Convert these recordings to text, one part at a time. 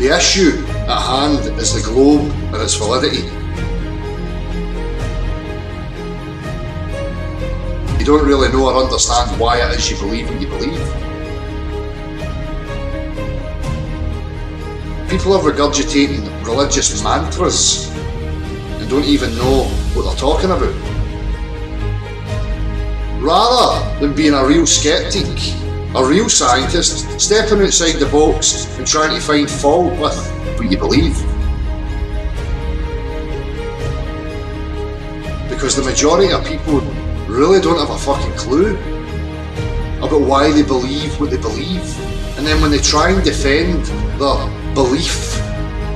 The issue at hand is the globe and its validity. You don't really know or understand why it is you believe what you believe. People are regurgitating religious mantras and don't even know what they're talking about. Rather than being a real skeptic, a real scientist, stepping outside the box and trying to find fault with what you believe. Because the majority of people really don't have a fucking clue about why they believe what they believe. And then when they try and defend their belief,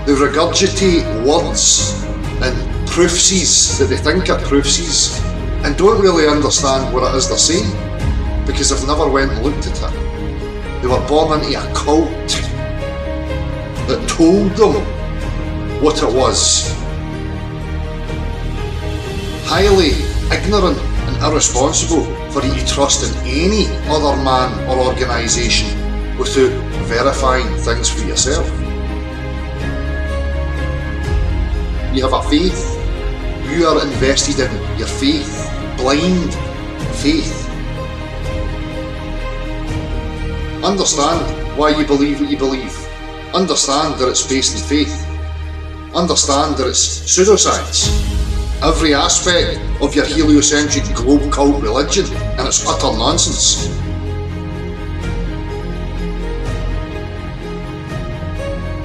they regurgitate words and proofsies that they think are proofsies and don't really understand what it is they're saying because they've never went and looked at it. They were born into a cult that told them what it was. Highly ignorant and irresponsible for you to trust in any other man or organisation without verifying things for yourself. You have a faith. You are invested in your faith. Blind faith. Understand why you believe what you believe. Understand that it's based in faith. Understand that it's pseudoscience. Every aspect of your heliocentric globe cult religion, and it's utter nonsense.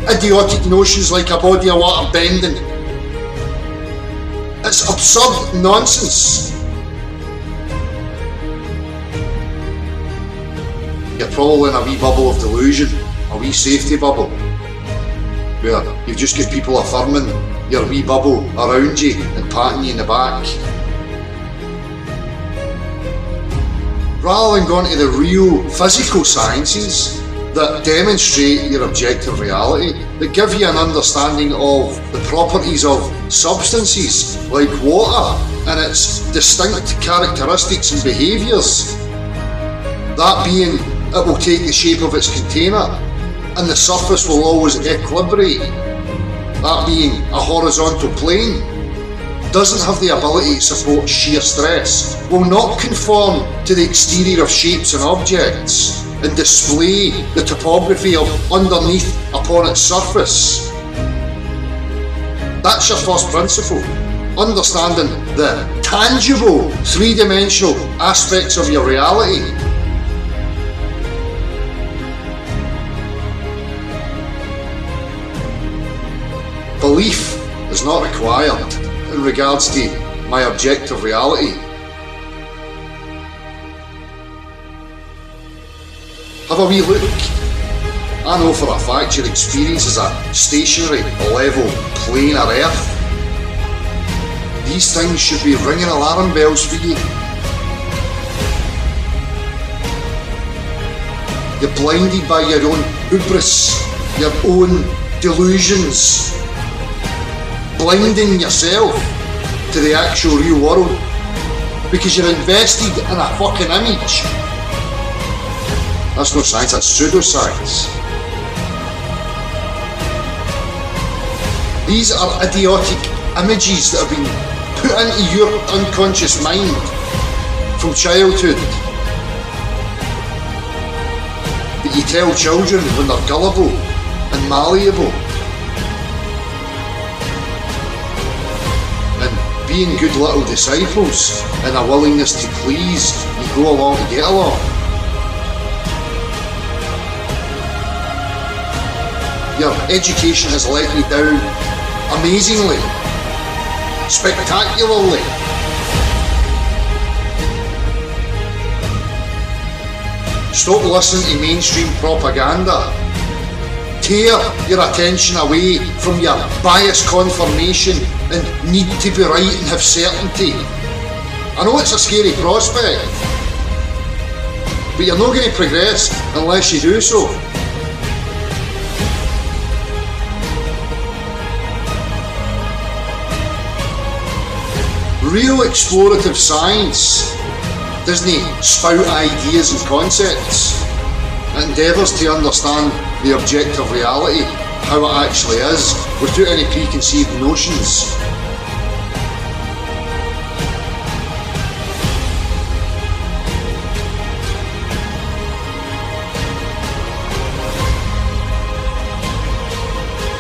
Idiotic notions like a body of water bending. It's absurd nonsense. You're probably in a wee bubble of delusion, a wee safety bubble, where you've just got people affirming your wee bubble around you and patting you in the back. Rather than going to the real physical sciences that demonstrate your objective reality, that give you an understanding of the properties of substances like water and its distinct characteristics and behaviours. That being, it will take the shape of its container and the surface will always equilibrate. That being a horizontal plane, doesn't have the ability to support shear stress, will not conform to the exterior of shapes and objects, and display the topography of underneath upon its surface. That's your first principle. Understanding the tangible, three-dimensional aspects of your reality. Belief is not required in regards to my objective reality. Have a wee look. I know for a fact your experience is a stationary, level plane of Earth. These things should be ringing alarm bells for you. You're blinded by your own hubris, your own delusions, blinding yourself to the actual real world because you're invested in a fucking image. That's not science, that's pseudoscience. These are idiotic images that have been put into your unconscious mind from childhood that you tell children when they're gullible and malleable. And being good little disciples and a willingness to please, you go along to get along. Your education has let you down amazingly, spectacularly. Stop listening to mainstream propaganda. Tear your attention away from your biased confirmation and need to be right and have certainty. I know it's a scary prospect, but you're not going to progress unless you do so. Real explorative science doesn't spout ideas and concepts. It endeavours to understand the objective reality how it actually is, without any preconceived notions.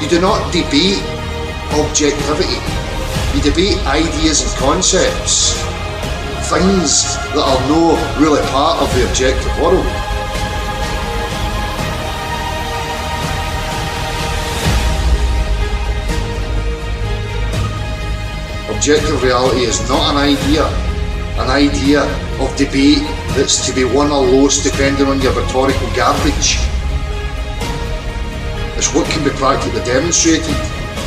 You do not debate objectivity. You debate ideas and concepts, things that are no really part of the objective world. Objective reality is not an idea of debate that's to be won or lost depending on your rhetorical garbage. It's what can be practically demonstrated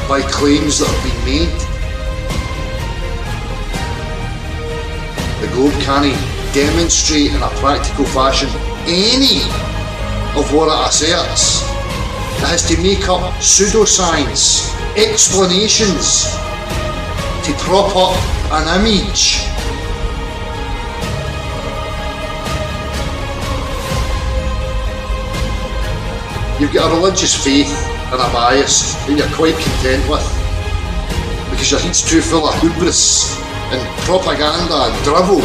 by claims that have been made. The globe can't demonstrate in a practical fashion any of what it asserts. It has to make up pseudoscience, explanations, to prop up an image. You've got a religious faith and a bias that you're quite content with, because your head's too full of hubris and propaganda and drivel.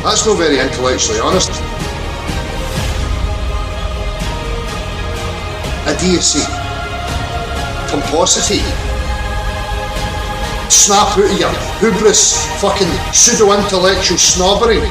That's not very intellectually honest. Idiocy, pomposity, snap out of your hubris, fucking pseudo-intellectual snobbery.